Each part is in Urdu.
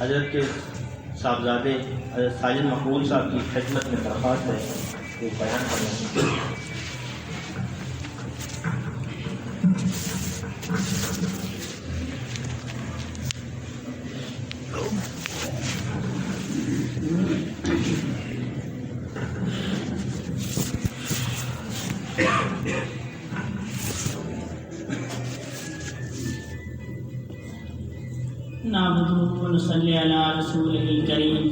حضرت کے صاحبزادے حضرت ساجد مقبول صاحب کی خدمت میں درخواست ہے کہ بیان کریں۔ نعبد ونصلي على رسوله الكريم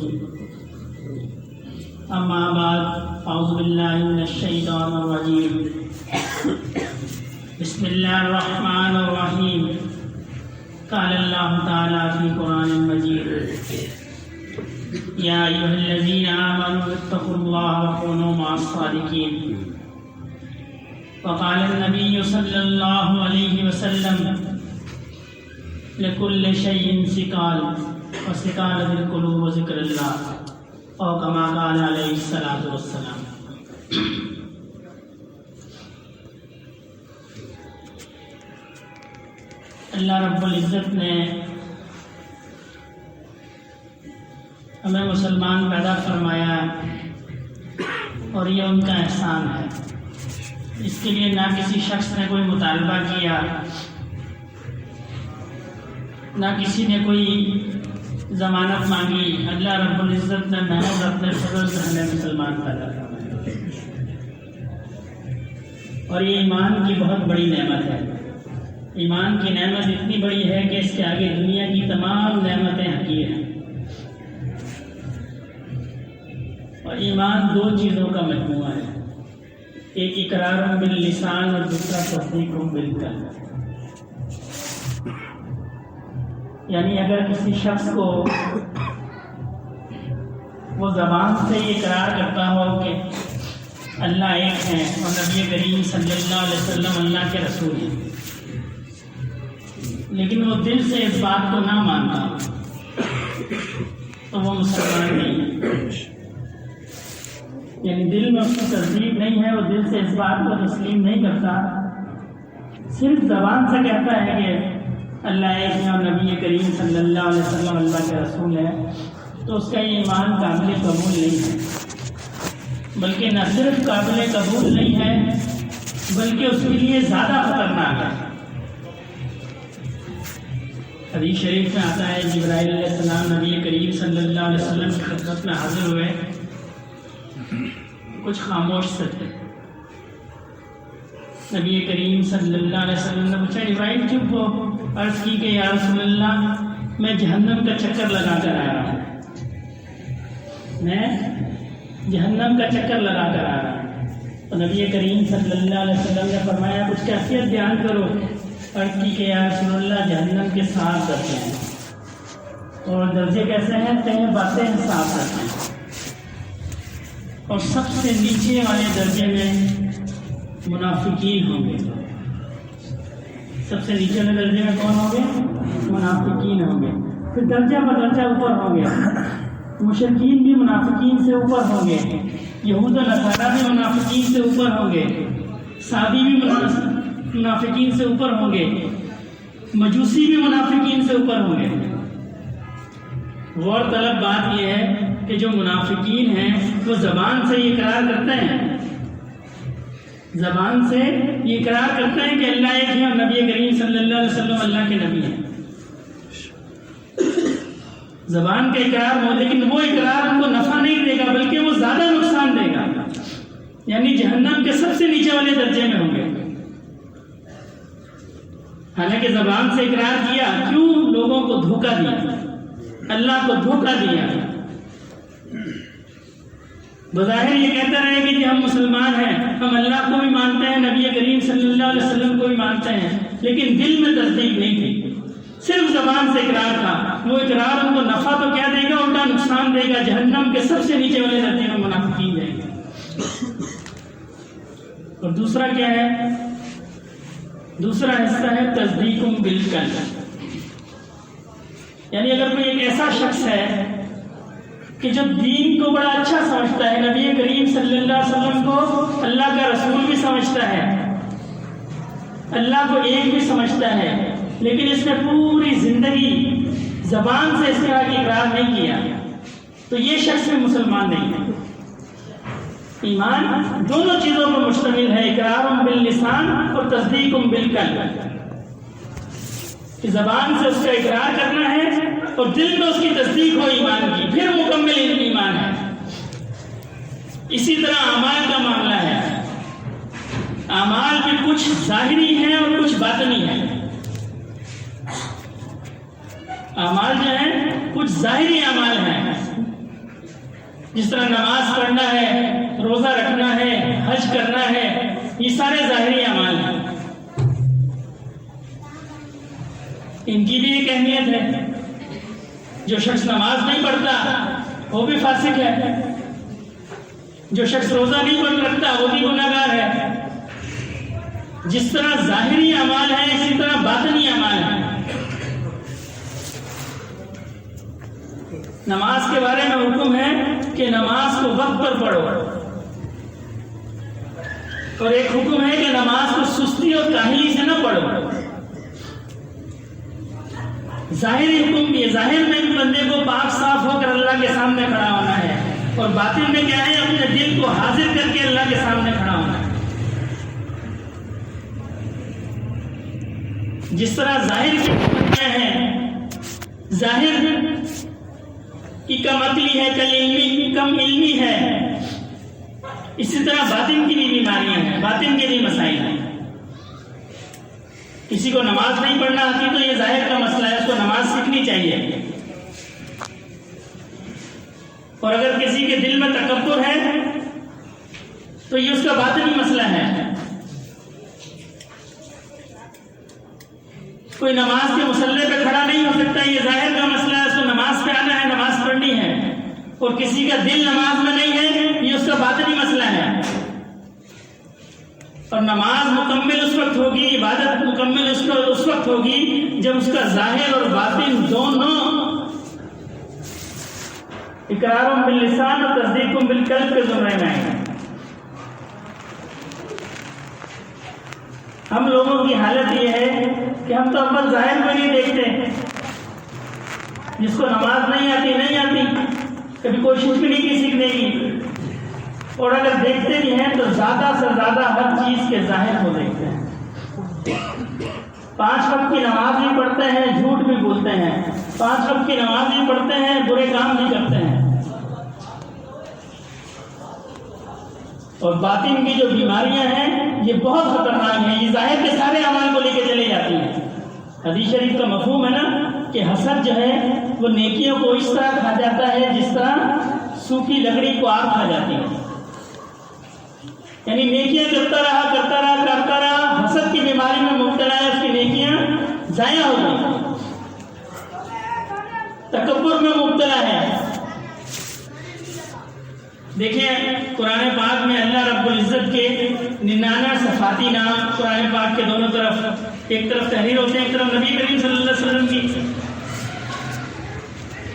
أما بعد أعوذ بالله من الشيطان الرجيم بسم الله الرحمن الرحيم قال الله تعالى في القرآن المجيد يا أيها الذين آمنوا اتقوا الله وكونوا مع الصادقين وقال النبي صلى الله عليه وسلم لكل شيء سقال وسقال بالقلوب وذكر الله او كما قال عليه الصلاة والسلام۔ اللہ رب العزت نے ہمیں مسلمان پیدا فرمایا اور یہ ان کا احسان ہے۔ اس کے لیے نہ کسی شخص نے کوئی مطالبہ کیا، نہ کسی نے کوئی ضمانت مانگی۔ اللہ رب العزت نے محض اپنے فضل سے ہمیں مسلمان پیدا فرمایا، اور یہ ایمان کی بہت بڑی نعمت ہے۔ ایمان کی نعمت اتنی بڑی ہے کہ اس کے آگے دنیا کی تمام نعمتیں حقیر ہیں۔ اور ایمان دو چیزوں کا مجموعہ ہے، ایک اقرار باللسان اور دوسرا تصدیق بالقلب۔ یعنی اگر کسی شخص کو وہ زبان سے یہ اقرار کرتا ہو کہ اللہ ایک ہے اور نبی کریم صلی اللہ علیہ وسلم اللہ کے رسول ہیں، لیکن وہ دل سے اس بات کو نہ مانتا تو وہ مسلمان نہیں ہے۔ یعنی دل میں اس کی تصدیق نہیں ہے، وہ دل سے اس بات کو تسلیم نہیں کرتا، صرف زبان سے کہتا ہے کہ اللہ ایک ہے اور نبی کریم صلی اللہ علیہ وسلم اللہ کے رسول ہے، تو اس کا یہ ایمان قابل قبول نہیں ہے۔ بلکہ نہ صرف قابل قبول نہیں ہے بلکہ اس کے لیے زیادہ خطرناک ہے۔ حدیث شریف میں آتا ہے جبرائیل علیہ السلام نبی کریم صلی اللہ علیہ وسلم کی خدمت میں حاضر ہوئے، کچھ خاموش سے تھے۔ نبی کریم صلی اللہ علیہ وسلم نے پوچھا جبرائیل چپ ہو؟ عرض کی کہ یا رسول اللہ میں جہنم کا چکر لگا کر آ رہا ہوں، میں جہنم کا چکر لگا کر آ رہا ہوں۔ تو نبی کریم صلی اللہ علیہ وسلم نے فرمایا کچھ کیفیت بیان کرو۔ عرض کی کہ یا رسول اللہ جہنم کے 7 درجے ہیں، اور درجے کیسے ہیں؟ کہیں باتیں ہیں 7 درجے ہیں، اور سب سے نیچے والے درجے میں منافقین ہوں گے۔ سب سے نیچے والے درجے میں کون ہوں گے؟ منافقین ہوں گے۔ پھر درجہ بدرجہ اوپر ہوں گے، مشرکین بھی منافقین سے اوپر ہوں گے، یہود و نصارہ بھی منافقین سے اوپر ہوں گے، سادی بھی منافقین سے اوپر ہوں گے، مجوسی بھی منافقین سے اوپر ہوں گے۔ غور طلب بات یہ ہے کہ جو منافقین ہیں وہ زبان سے یہ اقرار کرتے ہیں، زبان سے یہ اقرار کرتے ہیں کہ اللہ ایک ہے اور نبی کریم صلی اللہ علیہ وسلم اللہ کے نبی ہیں۔ زبان کا اقرار ہو، لیکن وہ اقرار ان کو نفع نہیں دے گا بلکہ وہ زیادہ نقصان دے گا، یعنی جہنم کے سب سے نیچے والے درجے میں ہوں گے۔ حالانکہ زبان سے اقرار کیا، کیوں؟ لوگوں کو دھوکہ دیا، اللہ کو دھوکہ دیا۔ بظاہر یہ کہتے رہے کہ ہم مسلمان ہیں، ہم اللہ کو بھی مانتے ہیں، نبی کریم صلی اللہ علیہ وسلم کو بھی مانتے ہیں، لیکن دل میں تصدیق نہیں تھی، صرف زبان سے اقرار تھا۔ وہ اقرار ان کو نفع تو کیا دے گا؟ الٹا نقصان دے گا، جہنم کے سب سے نیچے والے درجے میں منافقین جائیں گے۔ اور دوسرا کیا ہے؟ دوسرا حصہ ہے تصدیق بالقلب۔ یعنی اگر کوئی ایک ایسا شخص ہے کہ جو دین کو بڑا اچھا سمجھتا ہے، نبی کریم صلی اللہ علیہ وسلم کو اللہ کا رسول بھی سمجھتا ہے، اللہ کو ایک بھی سمجھتا ہے، لیکن اس نے پوری زندگی زبان سے اس طرح کی اقرار نہیں کیا تو یہ شخص بھی مسلمان نہیں ہے۔ ایمان دونوں چیزوں پر مشتمل ہے، اقرار باللسان اور تصدیق بالقلب، کہ زبان سے اس کا اقرار کرنا ہے اور دل میں اس کی تصدیق ہو ایمان کی، پھر مکمل ایمان ہے۔ اسی طرح اعمال کا معاملہ ہے، اعمال بھی کچھ ظاہری ہیں اور کچھ باطنی ہیں۔ اعمال جو ہیں کچھ ظاہری اعمال ہیں، جس طرح نماز پڑھنا ہے، روزہ رکھنا ہے، حج کرنا ہے، یہ سارے ظاہری اعمال ہیں، ان کی بھی ایک اہمیت ہے۔ جو شخص نماز نہیں پڑھتا وہ بھی فاسق ہے، جو شخص روزہ نہیں رکھتا وہ بھی گناہگار ہے۔ جس طرح ظاہری اعمال ہیں اسی طرح باطنی اعمال ہیں۔ نماز کے بارے میں حکم ہے کہ نماز کو وقت پر پڑھو، اور ایک حکم ہے کہ نماز کو سستی اور کاہلی سے نہ پڑھو۔ ظاہری حکم بھی، ظاہر میں بھی بندے کو پاک صاف ہو کر اللہ کے سامنے کھڑا ہونا ہے، اور باطن میں کیا ہے، اپنے دل کو حاضر کر کے اللہ کے سامنے کھڑا ہونا ہے۔ جس طرح ظاہر کی بیماریاں ہیں، ظاہر کی کم عقلی ہے، کم علمی ہے، اسی طرح باطن کی بھی بیماریاں ہیں، باطن کے بھی مسائل ہیں۔ کسی کو نماز نہیں پڑھنا آتی تو یہ ظاہر کا مسئلہ ہے، اس کو نماز سیکھنی چاہیے۔ اور اگر کسی کے دل میں تکبر ہے تو یہ اس کا باطنی مسئلہ ہے۔ کوئی نماز کے مصلی پہ کھڑا نہیں ہو سکتا، یہ ظاہر کا مسئلہ ہے، اس کو نماز پہ آنا ہے، نماز پڑھنی ہے۔ اور کسی کا دل نماز میں نہیں ہے، یہ اس کا باطنی مسئلہ ہے۔ اور نماز مکمل اس وقت ہوگی، عبادت مکمل اس وقت ہوگی جب اس کا ظاہر اور باطن دونوں اقرار باللسان اور تصدیق بالقلب کے زمرے میں ہیں۔ ہم لوگوں کی حالت یہ ہے کہ ہم تو اول ظاہر کو نہیں دیکھتے، جس کو نماز نہیں آتی، کبھی کوشش بھی نہیں کی سیکھنے کی، اور اگر دیکھتے بھی ہیں تو زیادہ سے زیادہ ہر چیز کے ظاہر کو دیکھتے ہیں۔ 5 وقت کی نماز بھی پڑھتے ہیں، جھوٹ بھی بولتے ہیں، 5 وقت کی نماز بھی پڑھتے ہیں، برے کام بھی کرتے ہیں۔ اور باطن کی جو بیماریاں ہیں یہ بہت خطرناک ہیں، یہ ظاہر کے سارے اعمال کو لے کے چلے جاتی ہیں۔ حدیث شریف کا مفہوم ہے نا کہ حسد جو ہے وہ نیکیوں کو اس طرح کھا جاتا ہے جس طرح سوکھی لکڑی کو آگ کھا جاتی ہے، یعنی نیکیاں کرتا رہا، حسد کی بیماری میں مبتلا ہے، اس کی نیکیاں ضائع ہو گئی، تکبر میں مبتلا ہے۔ دیکھیں قرآن پاک میں اللہ رب العزت کے 99 صفاتی نام قرآن پاک کے دونوں طرف، ایک طرف تحریر ہوتے ہیں، ایک طرف نبی کریم صلی اللہ علیہ وسلم کی۔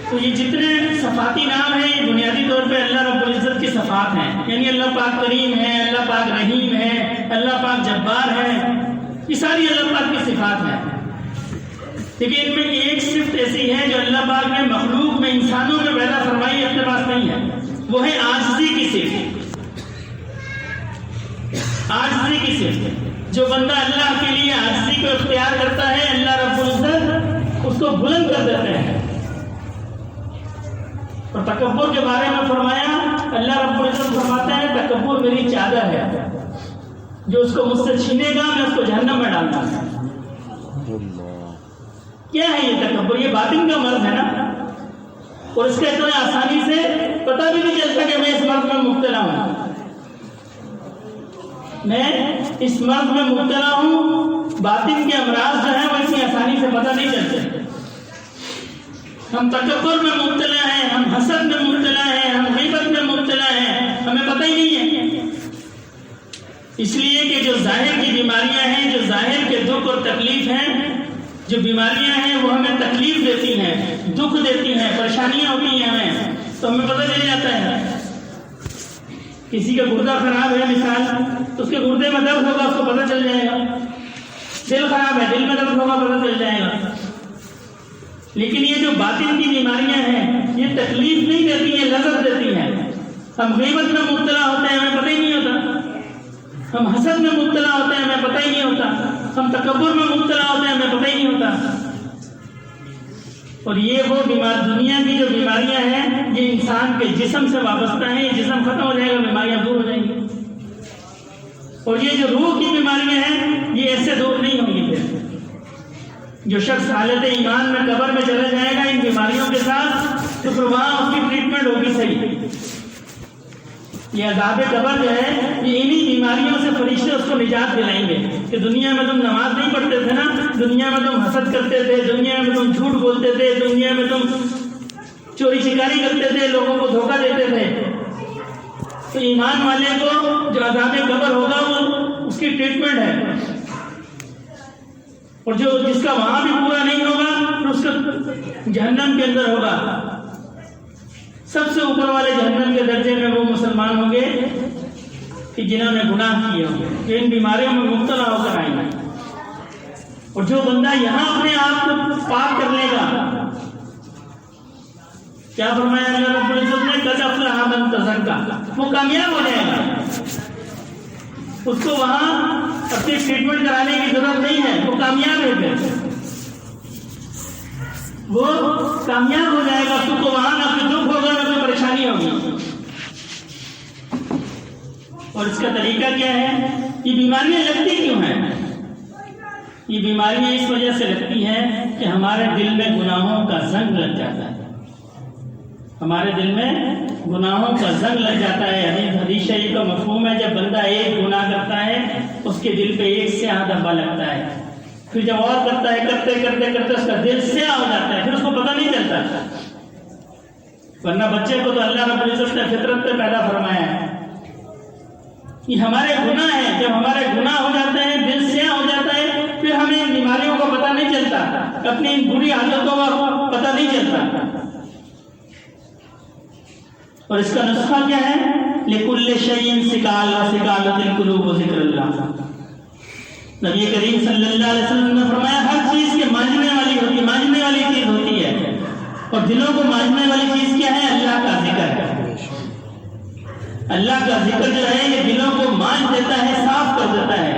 تو یہ جتنے صفاتی نام ہیں یہ بنیادی طور پہ اللہ رب العزت کی صفات ہیں، یعنی اللہ پاک کریم ہے، اللہ پاک رحیم ہے، اللہ پاک جبار ہے، یہ ساری اللہ پاک کی صفات ہیں۔ لیکن ان میں ایک صفت ایسی ہے جو اللہ پاک نے مخلوق میں، انسانوں میں پیدا فرمائی، اپنے پاس نہیں ہے، وہ ہے عاجزی کی صفت۔ عاجزی کی صفت، جو بندہ اللہ کے لیے عاجزی کو اختیار کرتا ہے اللہ رب العزت اس کو بلند کر دیتے ہیں۔ اور تکبر کے بارے میں فرمایا، اللہ رب العزت فرماتے ہیں تکبر میری چادر ہے، جو اس کو مجھ سے چھینے گا میں اس کو جہنم میں ڈالتا ہوں۔ کیا ہے یہ تکبر؟ یہ باطن کا مرض ہے نا، اور اس کا اتنا آسانی سے پتہ بھی نہیں چلتا کہ میں اس مرض میں مبتلا ہوں، میں اس مرض میں مبتلا ہوں۔ باطن کے امراض جو ہیں وہ اتنی آسانی سے پتہ نہیں چلتے۔ ہم تکبر میں مبتلا ہیں، ہم حسد میں مبتلا ہیں، ہم غیبت میں مبتلا ہیں، ہمیں پتہ ہی نہیں ہے۔ اس لیے کہ جو ظاہر کی بیماریاں ہیں، جو ظاہر کے دکھ اور تکلیف ہیں، جو بیماریاں ہیں وہ ہمیں تکلیف دیتی ہیں، دکھ دیتی ہیں، پریشانیاں ہوتی ہیں ہمیں، تو ہمیں پتہ چل جاتا ہے۔ کسی کا گردہ خراب ہے مثال، تو اس کے گردے میں درد ہوگا، اس کو پتہ چل جائے گا۔ دل خراب ہے، دل میں درد ہوگا، پتہ چل جائے گا۔ لیکن یہ جو باطن کی بیماریاں ہیں یہ تکلیف نہیں دیتی ہیں، لذت دیتی ہیں. ہم غیبت میں مبتلا ہوتے ہیں، ہمیں پتہ ہی نہیں ہوتا. ہم حسد میں مبتلا ہوتے ہیں، ہمیں پتہ ہی نہیں ہوتا. ہم تکبر میں مبتلا ہوتے ہیں، ہمیں پتہ ہی نہیں ہوتا. اور یہ وہ دنیا کی جو بیماریاں ہیں یہ انسان کے جسم سے وابستہ ہیں. یہ جسم ختم ہو جائے گا، بیماریاں دور ہو جائیں گی. اور یہ جو روح کی بیماریاں ہیں یہ ایسے دور نہیں ہوں گی. پھر جو شخص حالت ایمان میں قبر میں چلا جائے گا ان بیماریوں کے ساتھ تو پھر وہاں اس کی ٹریٹمنٹ ہوگی صحیح. یہ عذاب قبر جو ہے یہ انہی بیماریوں سے فرشتے اس کو نجات دلائیں گے کہ دنیا میں تم نماز نہیں پڑھتے تھے نا، دنیا میں تم حسد کرتے تھے، دنیا میں تم جھوٹ بولتے تھے، دنیا میں تم چوری چکاری کرتے تھے، لوگوں کو دھوکہ دیتے تھے. تو ایمان والے کو جو عذاب قبر ہوگا وہ اس کی ٹریٹمنٹ ہے. اور جو جس کا وہاں بھی پورا نہیں ہوگا پھر اس کا جہنم کے اندر ہوگا. سب سے اوپر والے جہنم کے درجے میں وہ مسلمان ہوں گے کہ جنہوں نے گناہ کیے ہوں گے، جو ان بیماریوں میں مبتلا ہو کر آئیں گے. اور جو بندہ یہاں اپنے آپ کو پاک کر لے گا، کیا فرمایا اللہ رب العزت نے؟ قد افلح من تزکا، وہ کامیاب ہو جائے گا. اس کو وہاں اپنی ٹریٹمنٹ کرانے کی ضرورت نہیں ہے، وہ کامیاب ہے. پھر وہ کامیاب ہو جائے گا. اس کو وہاں نہ کوئی دکھ ہوگا نہ کوئی پریشانی ہوگی. اور اس کا طریقہ کیا ہے؟ یہ بیماریاں لگتی کیوں ہیں؟ یہ بیماریاں اس وجہ سے لگتی ہیں کہ ہمارے دل میں گناہوں کا زنگ لگ جاتا ہے. ہمارے دل میں گناہوں کا زنگ لگ جاتا ہے. حدیث شریف کا مفہوم ہے جب بندہ ایک گناہ کرتا ہے اس کے دل پہ ایک سیاہ دھبا لگتا ہے. پھر جب اور کرتا ہے کرتے کرتے کرتے اس کا دل سیاہ ہو جاتا ہے، پھر اس کو پتہ نہیں چلتا. ورنہ بچے کو تو اللہ رب العزت نے فطرت پہ پیدا فرمایا ہے. یہ ہمارے گناہ ہیں، جب ہمارے گناہ ہو جاتے ہیں دل سیاہ ہو جاتا ہے پھر ہمیں ان بیماریوں کا پتہ نہیں چلتا، اپنی ان بری عادتوں کا پتہ نہیں چلتا. اور اس کا نسخہ کیا ہے؟ لِكُلِّ شَيْءٍ سِقَالَةٌ وَسِقَالَةِ الْقُلُوبُ ذِكْرُ اللَّهِ. نبی کریم صلی اللہ علیہ وسلم نے فرمایا ہر چیز کے ماننے والی ہوتی ہے، ماننے والی چیز ہوتی ہے. اور دلوں کو ماننے والی چیز کیا ہے؟ اللہ کا ذکر ہے. اللہ کا ذکر جو ہے یہ دلوں کو مان دیتا ہے، صاف کر دیتا ہے.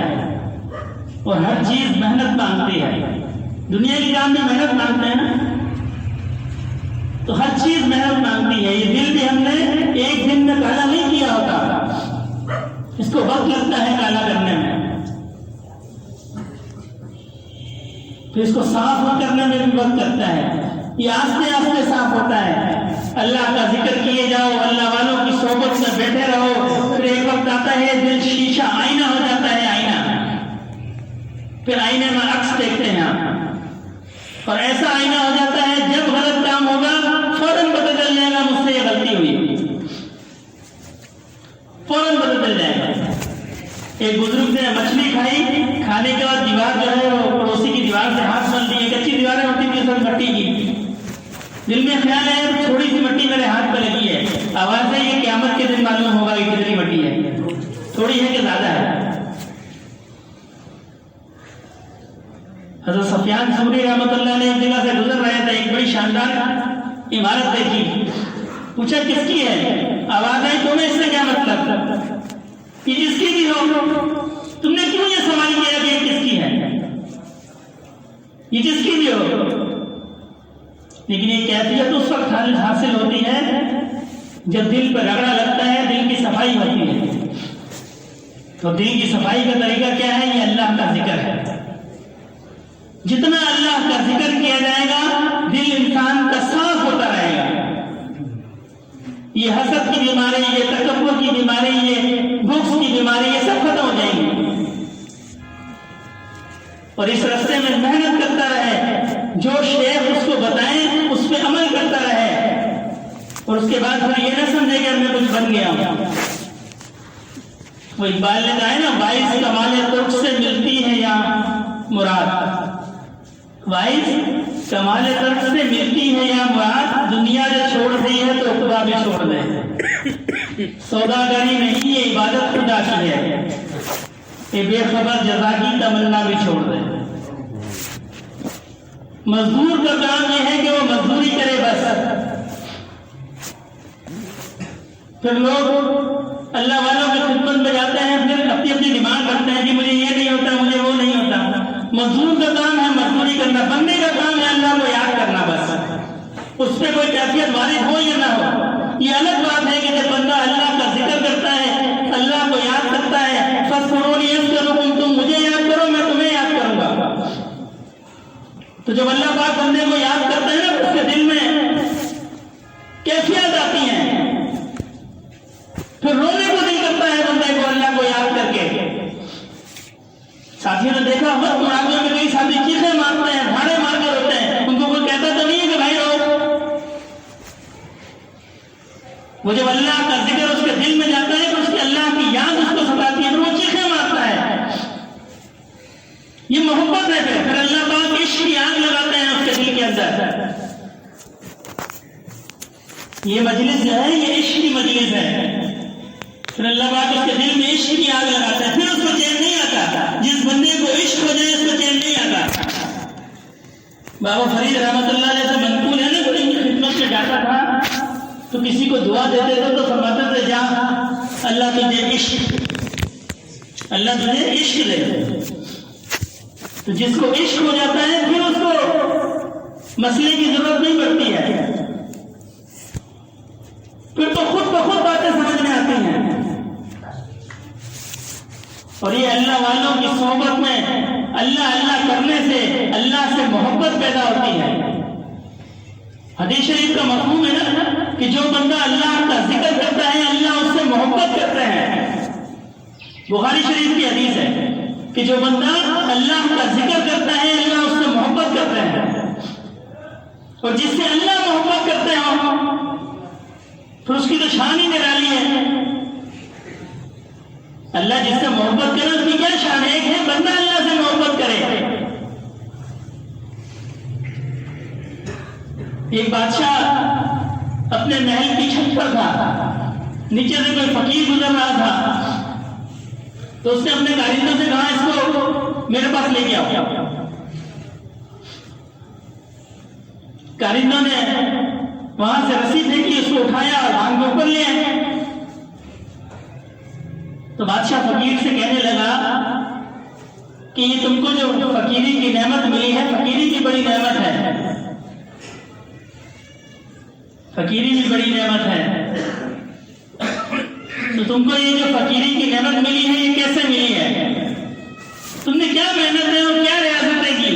اور ہر چیز محنت مانگتی ہے. دنیا کے کام میں محنت مانگتے ہیں نا، تو ہر چیز محنت مانگتی ہے. یہ دل بھی ہم نے ایک دن میں کالا نہیں کیا ہوتا، اس کو وقت لگتا ہے کالا کرنے میں. پھر اس کو صاف کرنے میں بھی وقت لگتا ہے. یہ آہستہ آہستہ صاف ہوتا ہے. اللہ کا ذکر کیے جاؤ، اللہ والوں کی صحبت میں بیٹھے رہو، پھر ایک وقت آتا ہے دل شیشہ آئینہ ہو جاتا ہے. آئینہ پھر آئینے میں عکس دیکھتے ہیں آپ، اور ایسا آئینہ ہو جاتا ہے جب غلط کام ہوگا فوراً پتہ چل جائے گا مجھ سے یہ غلطی ہوئی، فوراً پتہ چل جائے گا. ایک بزرگ نے مچھلی کھائی، کھانے کے بعد دیوار جو ہے وہ پڑوسی کی دیوار سے ہاتھ مل دیے. کچی دیواریں ہوتی تھی سب مٹی کی. دل میں خیال ہے تھوڑی سی مٹی میرے ہاتھ پہ لگی ہے، آواز ہے یہ قیامت کے دن معلوم ہوگا کہ کتنی مٹی ہے، تھوڑی ہے کہ زیادہ ہے. حضرت سفیان ثوری رحمۃ اللہ نے ایک جگہ سے گزر رہے تھے، ایک بڑی شاندار عمارت دیکھی. پوچھا کس کی ہے؟ آواز آئی تمہیں اس سے کیا مطلب؟ یہ جس کی بھی ہو، تم نے کیوں یہ سوال کیا کہ یہ کس کی ہے؟ یہ جس کی بھی ہو. لیکن یہ کیفیت اس وقت حاصل ہوتی ہے جب دل پر رگڑا لگتا ہے، دل کی صفائی ہوتی ہے. تو دل کی صفائی کا طریقہ کیا ہے؟ یہ اللہ کا ذکر ہے. جتنا اللہ کا ذکر کیا جائے گا دل انسان کا صاف ہوتا رہے گا. یہ حسد کی بیماری، یہ تکبر کی بیماری، یہ بغض کی بیماری، یہ سب ختم ہو جائیں گی. اور اس راستے میں محنت کرتا رہے، جو شیخ اس کو بتائیں اس پہ عمل کرتا رہے، اور اس کے بعد پھر یہ نہ سمجھے کہ میں کچھ بن گیا ہوں. وہ اقبال نے کہا ہے نا، وائس کمال ترک سے ملتی ہے یا مراد. وائس کمال ترک سے ملتی ہے یا مراد، دنیا جو چھوڑ دی ہے تو عقبہ بھی چھوڑ دے. سوداگری نہیں، یہ عبادت خدا کی ہے. یہ بے خبر جزا کی تمنا بھی چھوڑ دے. مزدور کا کام یہ ہے کہ وہ مزدوری کرے بس. پھر لوگ اللہ والوں کی خدمت میں جاتے ہیں، پھر اپنی اپنی ڈیمانڈ کرتے ہیں کہ مجھے یہ نہیں ہوتا، مجھے وہ نہیں ہوتا. مزدور کا کام ہے مزدوری کرنا، بندے کا کام ہے اللہ کو یاد کرنا بس. اس پہ کوئی کیفیت وارد ہو یا نہ ہو، یہ الگ بات ہے کہ جب بندہ اللہ کا ذکر کرتا ہے، اللہ کو یاد کرتا ہے، فاذکرونی اذکرکم، تم مجھے یاد کرو میں تمہیں یاد کروں گا. تو جب اللہ پاک بندے کو یاد کرتا ہے نا، اس کے دل میں کیفیت آتی ہیں، پھر رونے کو دل کرتا ہے بندے کو اللہ کو یاد کر کے. ساتھیوں نے دیکھا وقت مراقبے میں کئی ساتھی چیخیں مارتے ہیں، بھاڑے مار کے روتے ہیں، ان کو کوئی کہتا تو نہیں ہے کہ بھائی رو. وہ جب اللہ کا ذکر اس کے دل میں جاتا ہے تو اس کی اللہ کی یاد اس کو ستاتی ہے، تو وہ چیخیں مارتا ہے. یہ محبت ہے. پھر اللہ پاک عشق کی آگ لگاتے ہیں اس کے دل کے اندر. یہ مجلس جو ہے یہ عشق کی مجلس ہے. پھر اللہ پاک اس کے دل میں عشق کی آگ لگاتا ہے. پھر اس کو چین نہیں آتا. جس بندے کو عشق ہو جائے اس کو چین نہیں آتا. بابا فرید رحمۃ اللہ علیہ سے منقول ہے نا، کوئی ان کی خدمت میں جاتا تھا تو کسی کو دعا دیتے تھے تو فرماتے تھے جا اللہ تجھے عشق دے. تو جس کو عشق ہو جاتا ہے پھر اس کو مسئلے کی ضرورت نہیں پڑتی ہے، پھر تو خود بخود باتیں سمجھ میں آتی ہیں. اور یہ اللہ والوں کی صحبت میں اللہ اللہ کرنے سے اللہ سے محبت پیدا ہوتی ہے. حدیث شریف کا مفہوم ہے نا کہ جو بندہ اللہ کا ذکر کرتا ہے اللہ اس سے محبت کرتے ہیں. بخاری شریف کی حدیث ہے کہ جو بندہ اللہ کا ذکر کرتا ہے اللہ اس سے محبت کرتے ہیں. اور جس سے اللہ محبت کرتے ہوں پھر اس کی تو شان ہی نرالی ہے. اللہ جس سے محبت کرے اس کی کیا شان ہے؟ ایک ہے بندہ اللہ سے محبت کرے. ایک بادشاہ اپنے محل کی چھت پر تھا، نیچے سے کوئی فقیر گزر رہا تھا تو اس نے اپنے کارندوں سے کہا اس کو میرے پاس لے کے آؤ. کارندوں نے وہاں سے رسی پھینکی، اس کو اٹھایا اور آنکھ کے اوپر لے آئے. تو بادشاہ فقیر سے کہنے لگا کہ یہ تم کو جو فقیری کی نعمت ملی ہے فقیری کی بڑی نعمت ہے، فقیری بھی بڑی نعمت ہے. تو تم کو یہ جو فقیری کی نعمت ملی ہے یہ کیسے ملی ہے؟ تم نے کیا محنتیں اور کیا ریاضتیں کی؟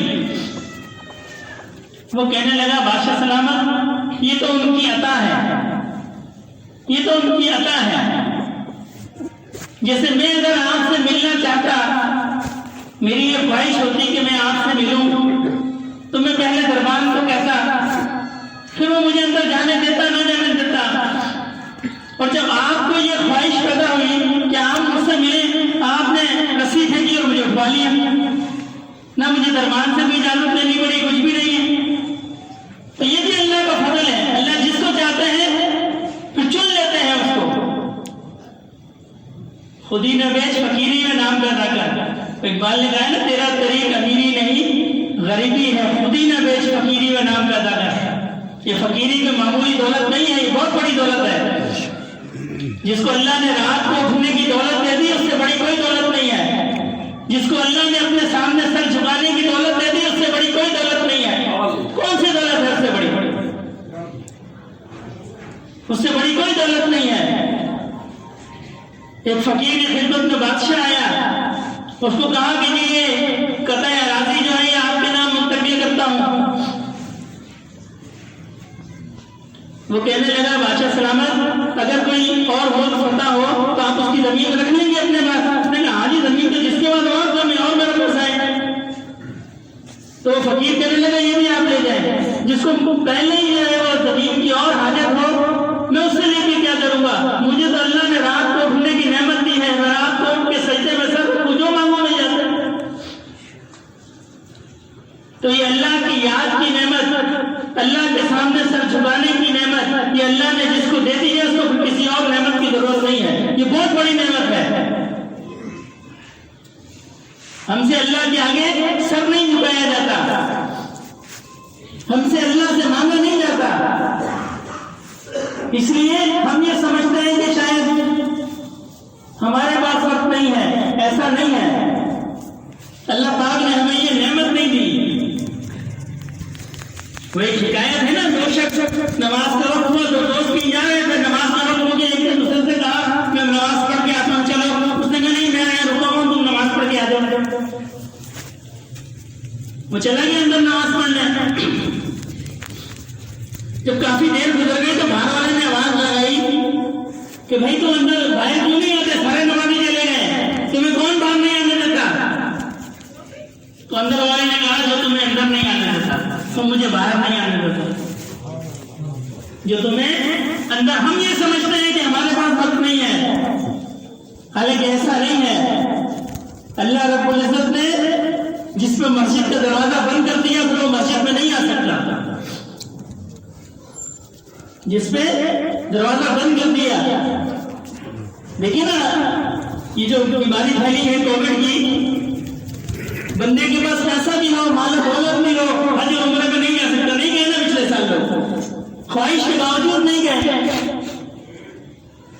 وہ کہنے لگا بادشاہ سلامت یہ تو ان کی عطا ہے، یہ تو ان کی عطا ہے. جیسے میں اگر آپ سے ملنا چاہتا، میری یہ خواہش ہوتی کہ میں آپ سے ملوں تو میں پہلے دربار کو کہتا، پھر وہ مجھے اندر جانے دیتا نہ جانے دیتا. اور جب آپ کو یہ خواہش پیدا ہوئی کہ آپ مجھ سے ملیں، آپ نے رسی پھینکی اور مجھے اٹھوا لیا، نہ مجھے دربار سے بھی اجازت لینی پڑی، کچھ بھی نہیں ہے. تو یہ بھی اللہ کا فضل ہے. اللہ جس کو چاہتے ہیں پھر چن لیتے ہیں اس کو. خودی نہ بیچ فقیری میں نام پیدا کر. اقبال نے کہا ہے نا تیرا طریق امیری نہیں غریبی ہے، خودی نہ بیچ فقیری میں نام پیدا کر. یہ فقیری میں معمولی دولت نہیں ہے، یہ بہت بڑی دولت ہے. جس کو اللہ نے رات کو اٹھنے کی دولت دے دی اس سے بڑی کوئی دولت نہیں ہے. جس کو اللہ نے اپنے سامنے سر جھکانے کی دولت دے دی اس سے بڑی کوئی دولت نہیں ہے. کون سی دولت ہے اس سے بڑی؟ اس سے بڑی کوئی دولت نہیں ہے. ایک فقیر کی خدمت میں بادشاہ آیا، اس کو کہا کہ یہ قطع اراضی جو ہے یہ آپ کے نام منتقل کرتا ہوں. وہ کہنے لگا بادشاہ سلامت اگر کوئی اور ہوتا ہو تو آپ اس کی زمین رکھ لیں گے اپنے پاس؟ اس نے کہا ہاں جی زمین تو جس کے بعد اور کم ہے اور میرے پاس آئے. تو فقیر کہنے لگا یہ بھی آپ لے جائیں. جس کو پہلے ہی جو ہے وہ زمین کی اور حاجت ہو میں اس سے لے کے کیا کروں گا؟ مجھے تو اللہ نے رات کو اٹھنے کی نعمت دی ہے، میں رات کو اٹھ کے سجدے میں سر جو مانگو مل جاتا ہے. تو یہ اللہ کی یاد کی نعمت، اللہ کے سامنے سر جھکانے کی نعمت، یہ اللہ نے جس کو دے دی ہے اس کو کسی اور نعمت کی ضرورت نہیں ہے. یہ بہت بڑی نعمت ہے. ہم سے اللہ کے آگے سر نہیں جھکایا جاتا. وہ ایک حکایت ہے نا، دو شخص نماز کا وقت ہوا، دو دوست کہیں جا رہے تھے، نماز کا وقت ہو گیا، ایک نے دوسرے سے کہا میں نماز پڑھ کے آتا ہوں، چلو، اس نے کہا نہیں میں رکا ہوں، تم نماز پڑھ کے آ جاؤ۔ وہ چلا گیا اندر نماز پڑھنے۔ جب کافی دیر گزر گئی تو باہر والے نے آواز لگائی کہ بھائی تم اندر باہر کیوں نہیں آتے، سارے نمازی چلے گئے، تمہیں کون باہر نہیں آنے دیتا؟ تو اندر والے نے کہا جو تمہیں اندر نہیں آنے دیتا تم مجھے باہر نہیں آنے دیتا، جو تمہیں اندر، ہم یہ سمجھتے ہیں کہ ہمارے پاس وقت نہیں ہے، حالانکہ ایسا نہیں ہے۔ اللہ رب العزت نے جس پہ مسجد کا دروازہ بند کر دیا پھر وہ مسجد میں نہیں آ سکتا، جس پہ دروازہ بند کر دیا۔ دیکھیے نا یہ جو بیماری پھیلی ہے کووڈ کی، بندے کے پاس پیسہ بھی ہو، مال دولت بھی ہو، حج عمرہ پہ نہیں جا سکتا، نہیں گئے نا پچھلے سال لوگ، خواہش کے باوجود نہیں گئے،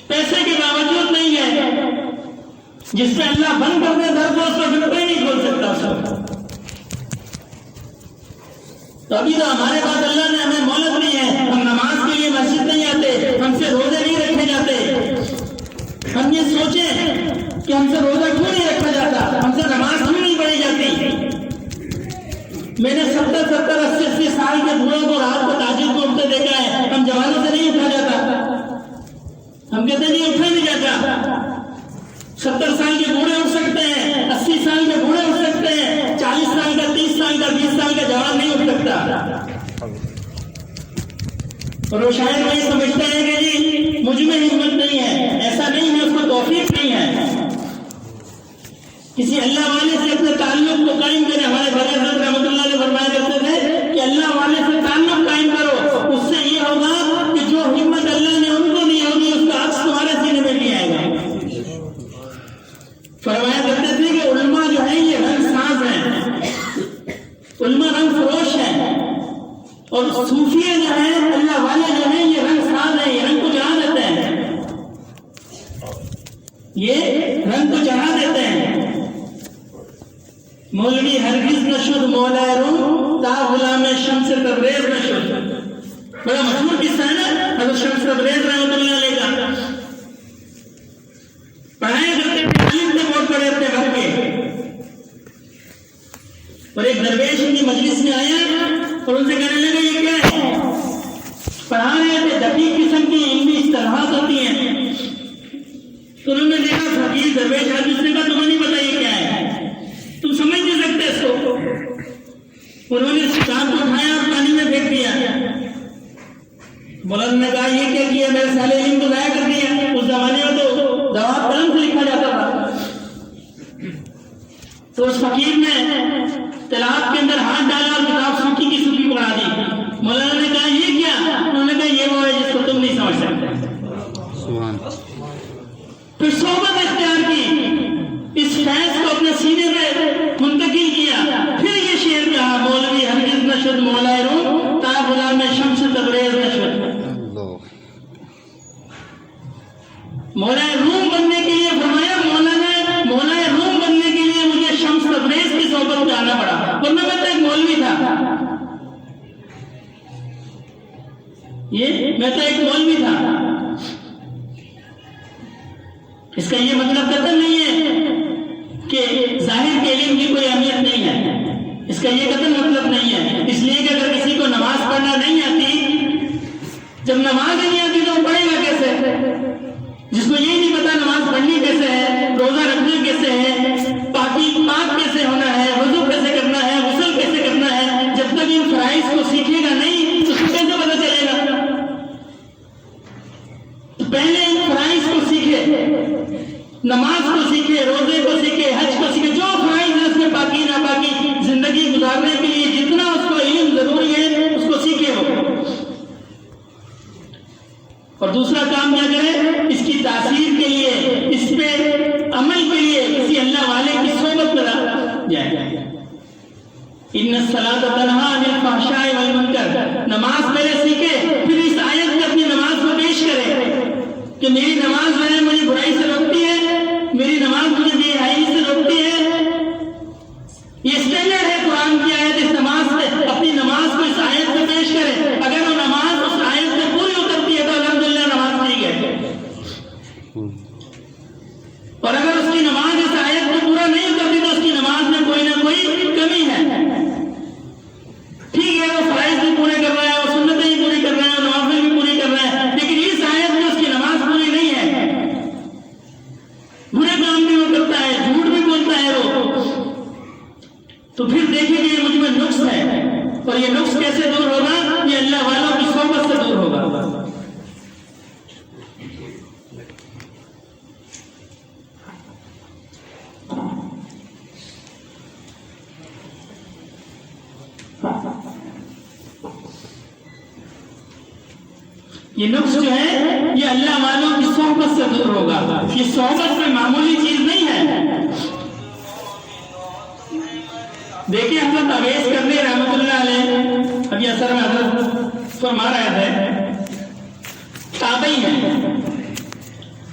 پیسے کے باوجود نہیں گئے، جس پہ اللہ بند کر دے در کو اس کو پھر کوئی نہیں کھول سکتا اس کو۔ تو ابھی تو ہمارے پاس اللہ نے ہمیں مہلت نہیں ہے، ہم نماز کے لیے مسجد نہیں آتے، ہم سے روزے نہیں رکھے جاتے، ہم یہ سوچیں کہ ہم سے روزہ کیوں نہیں رکھا جاتا، ہم سے نماز کیوں نہیں پڑھی جاتی۔ میں نے 70 80 سال کے بوڑھوں کو رات کو تہجد کو اٹھتے دیکھا ہے، ہم جوانوں سے نہیں اٹھا جاتا، ہم کہتے ہیں نہیں اٹھا نہیں جاتا۔ 70 سال کے بوڑھے اٹھ سکتے ہیں، 80 سال کے بوڑھے اٹھ سکتے ہیں، 40 سال کا 30 سال کا 20 سال کا جوان نہیں اٹھ سکتا۔ اور وہ شاید وہی سمجھتے ہیں کہ جی مجھ میں ہمت نہیں ہے، ایسا نہیں ہے، اس کو توفیق نہیں ہے۔ کسی اللہ والے سے اپنے تعلق کو قائم کرے، ہمارے بڑے حضرت رحمۃ اللہ علیہ فرمایا کرتے تھے کہ اللہ والے سے تعلق قائم کرو، اس سے یہ ہوگا کہ جو ہمت اللہ نے ان کو دی ہوگی اس کا عکس تمہارے سینے میں بھی آئے گا۔ فرمایا کرتے تھے کہ علماء جو ہیں یہ رنگ ساز ہیں، علماء رنگ فروش ہیں، اور صوفیہ جو ہیں اللہ والے جو ہیں یہ رنگ ساز ہیں، یہ رنگ کو چڑھا دیتے ہیں، یہ رنگ کو چڑھا دیتے ہیں۔ مولوی ہرگز نشد مولا روم تا غلام شمس تبریز نشد، بڑا مشہور قصہ ہے نا حضرت شمس تبریز رحمۃ اللہ علیہ کا، پڑھایا کرتے تھے، علم سے بہت بڑے اپنے گھر کے، اور ایک درویش ان کی مجلس میں آیا اور ان سے کہنے لگا یہ کیا ہے؟ پڑھا رہے تھے، دقیق قسم کی علمی اصطلاحات ہوتی ہیں، تو انہوں نے دیکھا فقیر درویش آدمی، اس نے کہا تمہیں نہیں پتا یہ کیا ہے، تم سمجھ نہیں سکتے اس کو۔ انہوں نے اس کتاب کو اٹھایا اور پانی میں پھینک دیا۔ مولانا نے کہا یہ کیا کیا، میرے سارے علم کو ضائع کر دیا۔ اس زمانے میں تو جواب قلم سے لکھا جاتا تھا۔ تو اس فقیر نے تلاوت کے اندر ہاتھ ڈالا اور کتاب سوکھی کی سوکھی پکڑا دی۔ مولانا نے کہا یہ کیا؟ انہوں نے کہا یہ وہ ہے جس کو تم نہیں سمجھ سکتے۔ پھر صحبت اختیار کی، اس فیض کو اپنے سینے میں منتقل کیا، پھر یہ شعر کہا مولوی ہرگز نشد مولا روم تا غلام شمس تبریز نشد۔ مولا روم بننے کے لیے فرمایا مولا روم بننے کے لیے مجھے شمس تبریز کی صحبت میں آنا پڑا، ورنہ میں تو ایک مولوی تھا، میں تو ایک مولوی تھا۔ اس کا یہ مطلب قطعاً نہیں ہے کہ ظاہر کے علم کی کوئی اہمیت نہیں ہے، اس کا یہ قطعاً مطلب نہیں ہے، اس لیے کہ اگر کسی کو نماز پڑھنا نہیں آتی، جب نماز نہیں آتی تو وہ پڑھے گا کیسے؟ جس کو یہ نہیں پتا نماز پڑھنی کیسے ہے، روزہ رکھنا کیسے ہے، پاک کیسے ہونا ہے، وضو کیسے کرنا ہے، غسل کیسے کرنا ہے، جب تک ان فرائض کو سیکھے گا نہیں تو اس کو کیسے پتا چلے گا؟ پہلے ان فرائض کو سیکھے، نماز کو سیکھے، روزے کو سیکھے، حج کو سیکھے، جو فرائض ہے اس میں پاکی ناپاکی زندگی گزارنے کے لیے جتنا اس کو علم ضروری ہے اس کو سیکھے ہو۔ اور دوسرا کام کیا کرے؟ اس کی تاثیر کے لیے، اس پہ عمل کے لیے کسی اللہ والے کی صحبت میں جائے۔ ان الصلاۃ تنہی عن الفحشاء والمنکر، نماز پہلے سیکھے، پھر اس آیت میں اپنی نماز کو پیش کرے کہ میری نماز جو ہے مجھے برائی سے روکتی ہے، میری نماز مجھے بے حیائی سے روکتی ہے۔ یہ اسٹینڈرڈ ہے قرآن کی آیت، اس نماز سے اپنی نماز کو اس آیت میں پیش کہ مجھ میں نقص ہے، اور یہ نقص کیسے دور ہوگا؟ یہ اللہ والوں کی صحبت سے دور ہوگا۔ یہ نقص جو ہے یہ اللہ والوں کی صحبت سے دور ہوگا۔ یہ صحبت میں معمولی چیز نہیں ہے۔ دیکھیں حضرت اویس کرنی رحمۃ اللہ علیہ ابھی اثر میں حضرت فرما رہے تھے، تابعی ہیں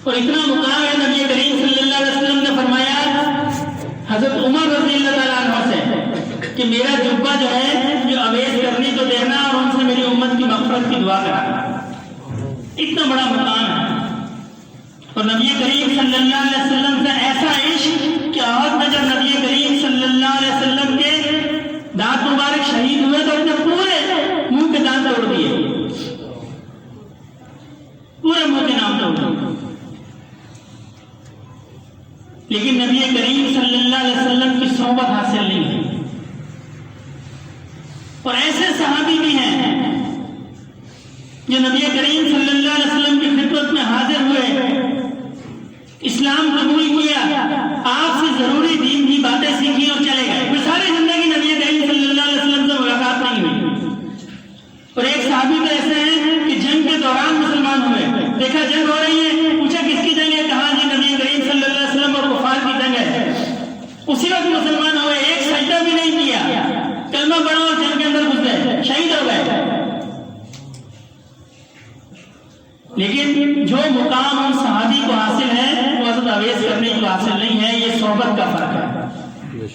اور اتنا مقام ہے نبی کریم صلی اللہ علیہ وسلم نے فرمایا حضرت عمر رضی اللہ تعالیٰ عنہ سے کہ میرا جبہ جو ہے جو اویس کرنی کو دینا اور ان سے میری امت کی مغفرت کی دعا کرنا۔ اتنا بڑا مقام ہے، اور نبی کریم صلی اللہ علیہ وسلم سے ایسا عشق کہ احد میں جب نبی کریم صلی اللہ علیہ وسلم کے دانت مبارک شہید ہوئے تو اپنے پورے منہ کے دانت توڑ دیے، پورے منہ کے نام توڑ دیے، لیکن نبی کریم صلی اللہ علیہ وسلم کی صحبت حاصل نہیں ہے۔ اور ایسے صحابی بھی ہیں جو نبی کریم صلی اللہ علیہ وسلم کی خدمت میں حاضر ہوئے، اسلام قبول کیا، آپ سے ضروری دین کی باتیں سیکھی اور چلے گئے، پھر ساری زندگی نبی کریم صلی اللہ علیہ وسلم سے ملاقات نہیں ہوئی۔ اور ایک صحابی تو ایسے ہیں کہ جنگ کے دوران مسلمان ہوئے، دیکھا جنگ ہو رہی ہے، پوچھا کس کی جنگ ہے، کہا جی نبی کریم صلی اللہ علیہ وسلم اور کفار کی جنگ ہے، اسی وقت مسلمان ہوئے، ایک سجدہ بھی نہیں کیا، کلمہ پڑھا اور جنگ کے اندر گھس گئے، شہید ہو گئے۔ لیکن جو مقام ہم صحابی کو حاصل ہے وہ حضرت اویس کرنے کو حاصل نہیں ہے، یہ صحبت کا فرق ہے۔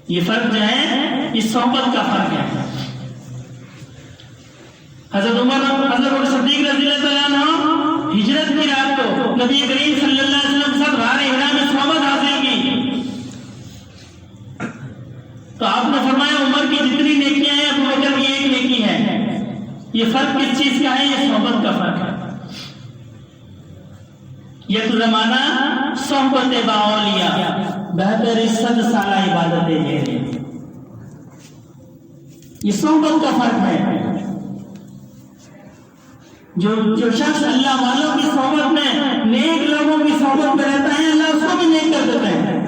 یہ فرق جو ہے یہ صحبت کا فرق ہے۔ حضرت عمر صدیق رضی اللہ تعالیٰ عنہ ہجرت کی رات کو نبی کریم صلی اللہ علیہ وسلم سب غار حرا میں صحبت حاصل کی، تو آپ نے فرمایا عمر کی جتنی نیکیاں ہیں ابو بکر کی ایک نیکی ہے۔ یہ فرق کس چیز کا ہے؟ یہ صحبت کا فرق ہے۔ یہ تو زمانہ صحبت باولیاء بہتر 100 سالہ عبادت ہے، یہ صحبت کا فرق ہے۔ جو شخص اللہ والوں کی صحبت میں، نیک لوگوں کی صحبت میں رہتا ہے، اللہ اس کو بھی نیک کر دیتے ہیں،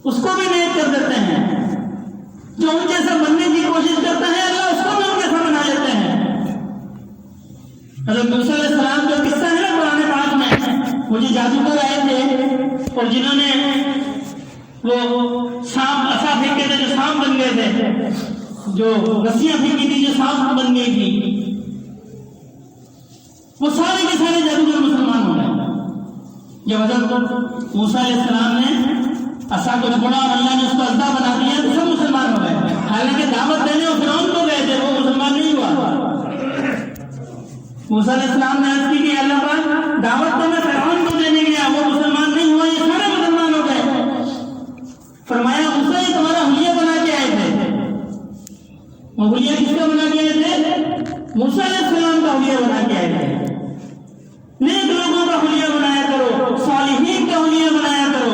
اس کو بھی نیک کر دیتے ہیں۔ جو ان جیسا بننے کی کوشش کرتا ہے اللہ اس کو بھی ان جیسا بنا لیتے ہیں۔ حضرت موسیٰ علیہ السلام کا قصہ ہے نا قرآن پاک میں، وہ جو جادوگر آئے تھے اور جنہوں نے وہ سانپ عصا پھینکے تھے جو سانپ بن گئے تھے، جو رسیاں پھینکی تھی جو سانپ بن گئی تھی، وہ سارے کے سارے جادوگر مسلمان ہو گئے۔ جب حضرت موسیٰ علیہ السلام نے عصا کو چھوڑا اور اللہ نے اس کو اژدہا بنا دیا تو سب مسلمان ہو گئے، حالانکہ دعوت دینے اور فرعون کو گئے تھے، وہ مسلمان نہیں ہوا۔ موسیٰ علیہ السلام نے عرض کی کہ اللہ پاک دعوت تو میں فرعون کو دینے گیا، وہ مسلمان نہیں ہوا، یہ سارے مسلمان ہو گئے۔ فرمایا موسیٰ یہ تمہارا حلیہ بنا کے آئے تھے، وہ حلیہ کس کا بنا کے آئے تھے؟ موسیٰ علیہ السلام کا حلیہ بنا کے آئے تھے۔ نیک لوگوں کا حلیہ بنایا کرو، صالحین کا حلیہ بنایا کرو،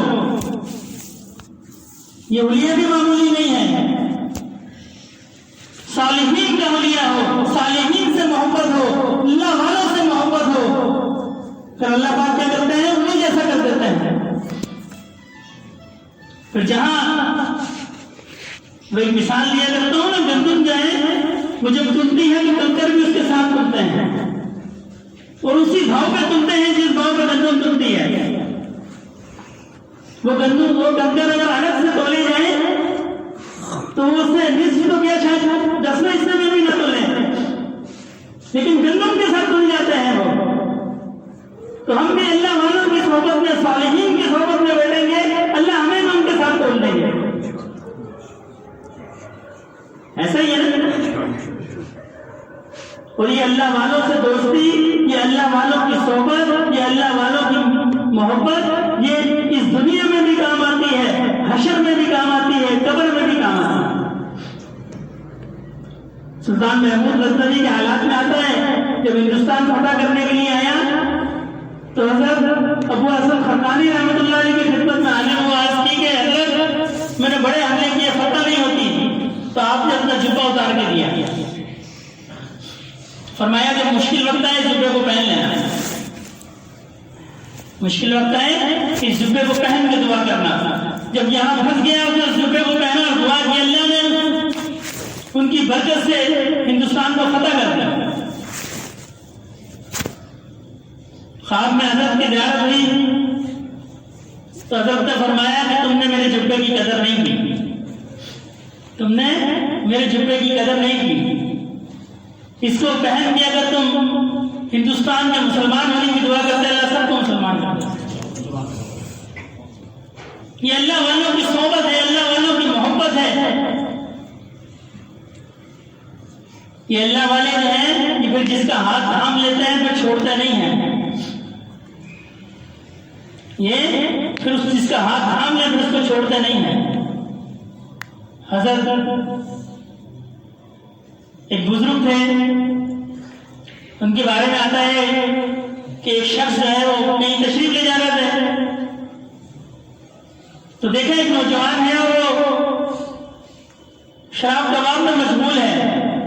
یہ حلیہ بھی معمولی نہیں ہے۔ صالحین کا حلیہ ہو، صالحین سے محبت ہو، اللہ والوں سے محبت ہو، پھر اللہ پاک کیا کرتے ہیں؟ انہیں جیسا کر دیتے ہیں۔ پھر جہاں وہ ایک مثال دیا کرتا ہوں نا، گندم جو ہے وہ جب تلتی ہے تو کنکر بھی اس کے ساتھ تلتے ہیں، اور اسی بھاؤ پہ تلتے ہیں جس بھاؤ پہ گندم تلتی ہے۔ وہ گندم وہ کنکر اگر الگ سے تولے جائیں تو اس سے نصف تو کیا شاید 10ویں حصے میں بھی نہ تولیں، لیکن گندم کے ساتھ تل جاتے ہیں وہ۔ تو ہم بھی اللہ والوں کی صحبت میں، صالحین کی صحبت میں بیٹھیں گے، اللہ ہمیں بھی ان کے ساتھ تول دیں گے۔ ایسا ہی ہے نا۔ اور یہ اللہ والوں سے دوستی، یہ اللہ والوں کی صحبت، یہ اللہ والوں کی محبت، یہ اس دنیا میں بھی کام آتی ہے، حشر میں بھی کام آتی ہے، قبر میں بھی کام آتی ہے۔ سلطان محمود غزنوی کے حالات میں آتا ہے جب ہندوستان فتح کرنے کے لیے آیا تو حضرت ابو حسن خرقانی رحمۃ اللہ علیہ کی خدمت میں آنے کو عرض کی کہ حضرت میں نے بڑے حملے کیے فتح نہیں ہوتی، تو آپ نے اپنا جبہ اتار کے دیا، فرمایا جب مشکل وقت آئے جبے کو پہن لینا، مشکل وقت آئے اس جبے کو پہن کے دعا کرنا۔ جب یہاں پھنس گیا تو اس جبے کو پہنا اور دعا کی، اللہ نے ان کی برکت سے ہندوستان کو فتح کر دیا۔ خواب میں حضرت کی زیارت ہوئی تو حضرت نے فرمایا کہ تم نے میرے جبے کی قدر نہیں کی، تم نے میرے جبے کی قدر نہیں کی، اس کو پہن کے اگر تم ہندوستان کے مسلمان ہونے کی دعا کرتے اللہ سب کو مسلمان کرتے۔ یہ اللہ والوں کی صحبت ہے، اللہ والوں کی محبت ہے۔ یہ اللہ والے جو ہیں یہ پھر جس کا ہاتھ تھام لیتے ہیں پھر چھوڑتے نہیں ہیں، یہ پھر جس کا ہاتھ تھام لے پھر اس کو چھوڑتے نہیں ہیں۔ حضرت ایک بزرگ تھے، ان کے بارے میں آتا ہے کہ ایک شخص جو ہے وہ کہیں تشریف لے جا رہے تھے تو دیکھا ایک نوجوان ہے وہ شراب کباب میں مشغول ہے۔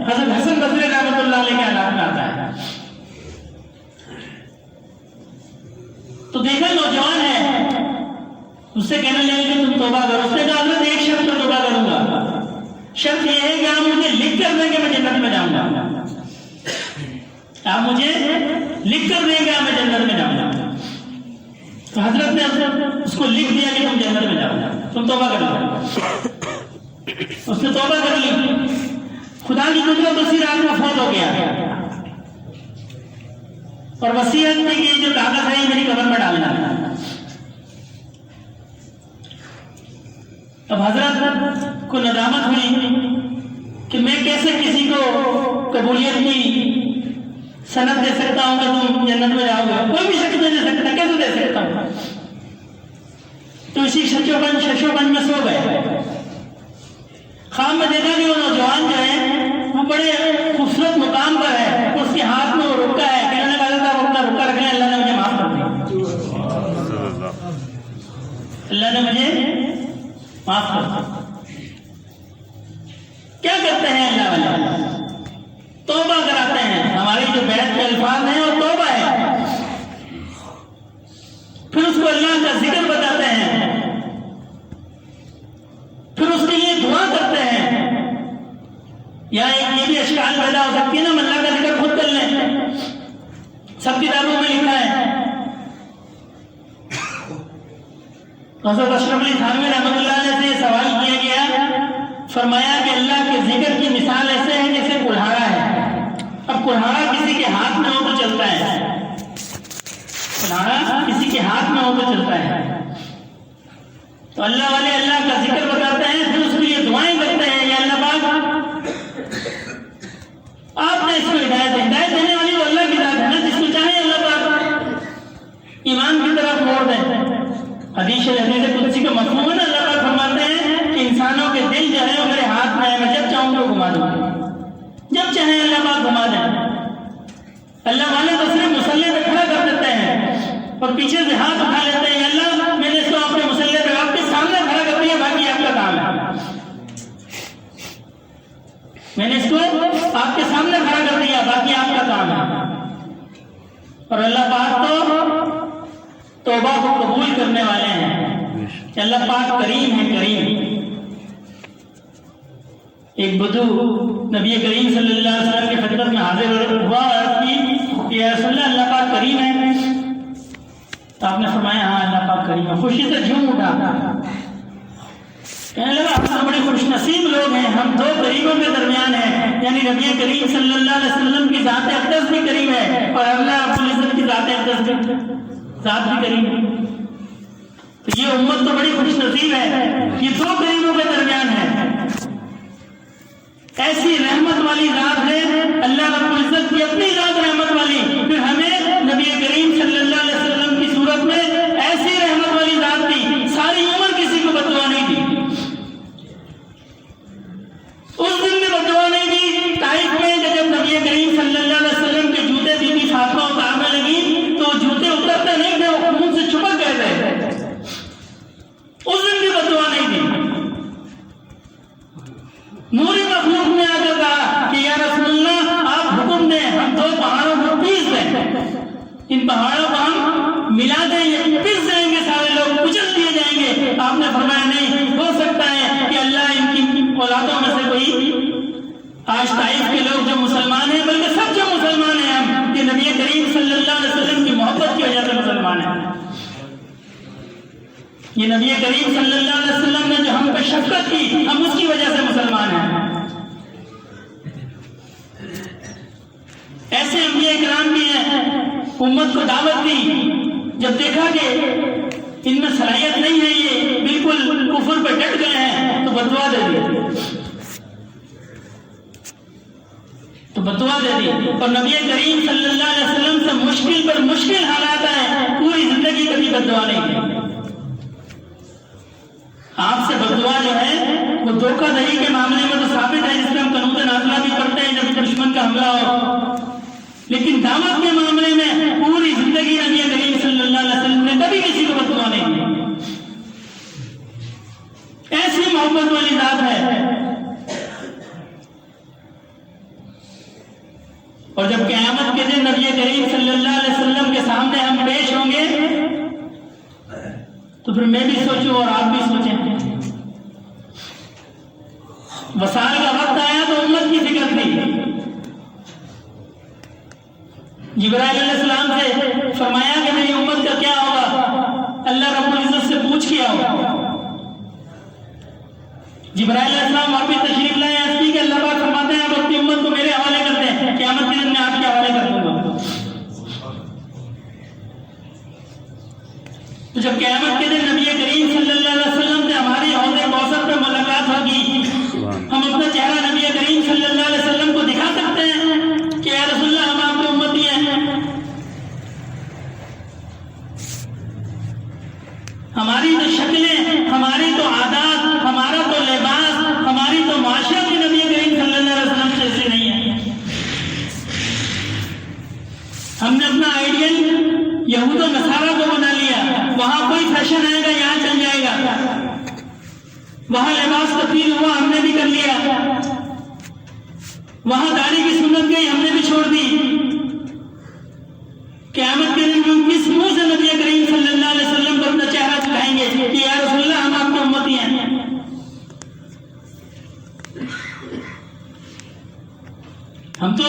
حضرت حسن بصری رحمۃ اللہ علیہ کے حالات میں آتا ہے، تو دیکھا نوجوان ہے، اس سے کہنے لگے کہ تم توبہ کرو۔ اس نے کہا حضرت ایک شرط پر توبہ کروں گا، شرط یہ ہے کہ آپ مجھے لکھ کر دیں گے میں جنت میں جاؤں گا، آپ مجھے لکھ کر دیں گے میں جنت میں جاؤں گا۔ تو حضرت نے اس کو لکھ دیا کہ تم جنت میں جاؤ گا، تم توبہ کر لو۔ اس نے توبہ کر لی، خدا کی قدرت اسی رات میں فوت ہو گیا اور وصیت کی کہ جو کاغذ ہے میری قبر میں ڈالنا۔ اب حضرت کو ندامت ہوئی کہ میں کیسے کسی کو قبولیت کی سند دے سکتا ہوں کہ تم جنت میں جاؤ گے، کوئی بھی شخص نہیں دے سکتا، کیسے دے سکتا ہوں؟ تو اسی ششوگنج میں سو گئے۔ خواب میں دیکھا کہ وہ نوجوان جو ہے وہ بڑے خوبصورت مقام پر ہے، اس کے ہاتھ میں وہ رکا ہے، کہنے والا تھا وہ اپنا رکا رکھنا، اللہ نے مجھے معاف کر دیا، اللہ نے مجھے معاف کر دیا۔ کیا کرتے ہیں اللہ والے؟ توبہ کراتے ہیں۔ ہماری جو بیعت کے الفاظ ہیں وہ توبہ ہے، پھر اس کو اللہ کا ذکر بتاتے ہیں، پھر اس کے لیے دعا کرتے ہیں۔ یا ایک یہ بھی اشکال پیدا ہو سکتی ہے نا، اللہ کا ذکر خود کر لیں، سب کتابوں میں لکھا ہے۔ حضرت اشرف علی تھانوی رحمۃ اللہ علیہ سے سوال کیا گیا، فرمایا کہ اللہ کے ذکر کی مثال ایسے ہے جیسے کلہاڑا ہے۔ اب کلہاڑا کسی کے ہاتھ میں ہو تو چلتا ہے، کلہاڑا کسی کے ہاتھ میں ہو تو چلتا ہے۔ تو اللہ والے اللہ کا ذکر بتاتے ہیں، پھر اس کے لیے دعائیں کرتے ہیں، یا اللہ پاک آپ نے اس کو ہدایت دینے والی وہ اللہ کی ذات ہے نا، جس کو چاہے اللہ پاک ایمان کی طرف موڑ دیں۔ حدیث قدسی کا مفہوم ہے نا، اللہ پاک فرماتے ہیں کہ انسانوں کے دل جو ہے وہ میرے ہاتھ میں ہے، میں جب چاہوں گا گھما دوں گا، جب چاہیں اللہ پاک گھما دیں۔ اللہ والے تو صرف مسلح پہ کھڑا کر دیتے ہیں اور پیچھے سے ہاتھ اٹھا لیتے ہیں، اللہ میں نے اس کو اپنے مسلح پہ آپ کے سامنے کھڑا کر دیا، باقی آپ کا کام ہے، میں نے اس کو آپ کے سامنے کھڑا کر دیا، باقی آپ کا کام ہے۔ اور اللہ پاک تو توبہ کو قبول کرنے والے ہیں، اللہ پاک کریم ہے، کریم۔ ایک بدو نبی کریم صلی اللہ علیہ وسلم کی خدمت میں حاضر ہوا اور کہ یا رسول اللہ، اللہ پاک کریم ہے؟ تو آپ نے فرمایا ہاں اللہ پاک کریم ہے۔ خوشی سے جھوم اٹھا، کہنے لگا ہم تو بڑے خوش نصیب لوگ ہیں، ہم دو غریبوں کے درمیان ہیں، یعنی نبی کریم صلی اللہ علیہ وسلم کی ذات اقدس بھی کریم ہے اور اللہ رب العزت کی ذات اقدس بھی ذات بھی کریم ہے۔ تو یہ امت تو بڑی خوش نصیب ہے، یہ دو غریبوں کے درمیان ہے۔ ایسی رحمت والی ذات ہے اللہ رب العزت کی اپنی ذات رحمت والی، پھر ہمیں نبی کریم صلی اللہ علیہ وسلم کی صورت میں ایسی رحمت والی ذات دی، ساری عمر کسی کو بددعا نہیں دی، اس دن میں بددعا نہیں دی۔ طائف میں جب نبی کریم صلی اللہ علیہ وسلم کے جوتے بی بی فاطمہ اتارنے لگی تو جوتے اترتے نہیں تھے، وہ منہ سے چپک گئے تھے، اس دن بھی بددعا نہیں دی۔ نوری مخلوق نے آ کر کہا کہ یا رسول اللہ آپ حکم دیں ہم 2 پہاڑوں کو پیس دیں، ان پہاڑوں کو ہم ملا دیں، یہ پیس جائیں گے، سارے لوگ کچل دیے جائیں گے۔ آپ نے فرمایا نہیں، ہو سکتا ہے کہ اللہ ان کی اولادوں میں سے کوئی آج طائف کے لوگ جو مسلمان ہیں، بلکہ سب جو مسلمان ہیں، ہم یہ نبی کریم صلی اللہ علیہ وسلم کی محبت کی وجہ سے مسلمان ہیں، یہ نبی کریم صلی اللہ علیہ وسلم نے جو ہم پہ شفقت کی، ہم اس کی وجہ سے مسلمان ہیں۔ ایسے انبیاء کرام بھی ہیں، امت کو دعوت دی، جب دیکھا کہ ان میں صلاحیت نہیں ہے، یہ بالکل کفر پہ ڈٹ گئے ہیں، تو بددعا دے دی، اور نبی کریم صلی اللہ علیہ وسلم سے مشکل پر مشکل حالات آئے، پوری زندگی کبھی بددعا نہیں کی۔ آپ سے بددعا جو ہے وہ دھوکہ دہی کے معاملے میں تو ثابت ہے، جس میں ہم قنوت نازلہ بھی پڑھتے ہیں جب دشمن کا حملہ ہو، لیکن دعوت کے معاملے میں پوری زندگی نبی کریم صلی اللہ علیہ وسلم نے کبھی کسی کو بددعا نہیں کی۔ ایسی محبت والی ذات ہے۔ اور جب قیامت کے دن نبی کریم صلی اللہ علیہ وسلم کے سامنے ہم پیش ہوں گے تو پھر میں بھی سوچوں اور آپ بھی سوچیں، وصال کا وقت آیا تو امت کی فکر تھی، جبرائیل علیہ السلام سے فرمایا کہ میری امت کا کیا ہوگا، اللہ رب العزت سے پوچھ کیا ہوگا۔ جبرائیل علیہ السلام واپس تشریف لائے، عرض کی کہ اللہ پاک فرماتے ہیں آپ اپنی امت کو میرے حوالے کرتے ہیں، قیامت کے دن میں آپ کے حوالے کر دوں گا۔ تو جب قیامت کے دن نبی کریم صلی اللہ علیہ وسلم سے ہماری حوض کوثر پہ ملاقات ہوگی، ہم اپنا چہرہ نبی کریم صلی اللہ علیہ وسلم کو دکھا سکتے ہیں کہ یا رسول اللہ ہم آپ کے امتی ہیں؟ ہماری تو شکلیں، ہماری تو عادات، ہمارا تو لباس، ہماری تو معاشرت بھی نبی کریم صلی اللہ علیہ وسلم سے ایسی نہیں ہے۔ ہم نے اپنا آئیڈیل یہود و نصارہ کو بنا لیا، وہاں کوئی فیشن آئے گا یہاں چل جائے گا، وہاں لباس تبدیل ہوا ہم نے بھی کر لیا، وہاں داڑھی کی سنت گئی ہم نے بھی چھوڑ دی۔ قیامت کے دن ہم کس منہ سے نبی کریم صلی اللہ علیہ وسلم کو اپنا چہرہ دکھائیں گے کہ یا رسول اللہ ہم آپ کے امتی ہیں؟ ہم تو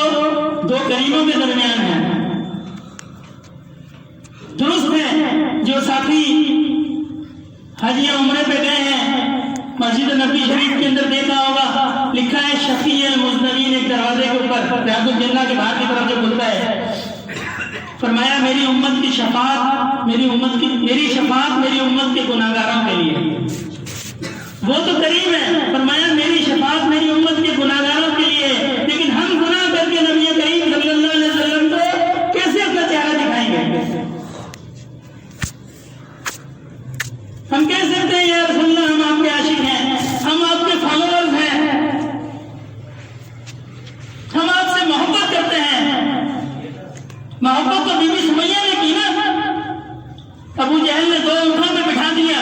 2 غریبوں کے درمیان ہیں۔ درست ہے جو ساتھی حج یا عمرے پہ گئے ہیں، مسجد نبی شریف کے اندر دیکھا ہوگا لکھا ہے شفیع المذنبین، ایک دروازے کے اوپر ریاض الجنہ کے باہر کی طرف جو کھلتا ہے، فرمایا میری امت کی شفاعت، میری شفاعت میری امت کے گناہگاروں کے لیے۔ وہ تو کریم ہے، فرمایا میری شفاعت میری امت کے گناہگاروں کے لیے، لیکن ہم گناہ کر کے نبی کریم صلی اللہ علیہ وسلم کو کیسے اپنا چہرہ دکھائیں گے؟ ہم کہہ سکتے ہیں یا رسول اللہ ہم آپ کے عاشق ہیں، ہم آپ کے فالوورز ہیں، ہم آپ سے محبت کرتے ہیں۔ محبت تو بی بی سمیہ نے کی نا، ابو جہل نے 2 اونٹوں پہ بٹھا دیا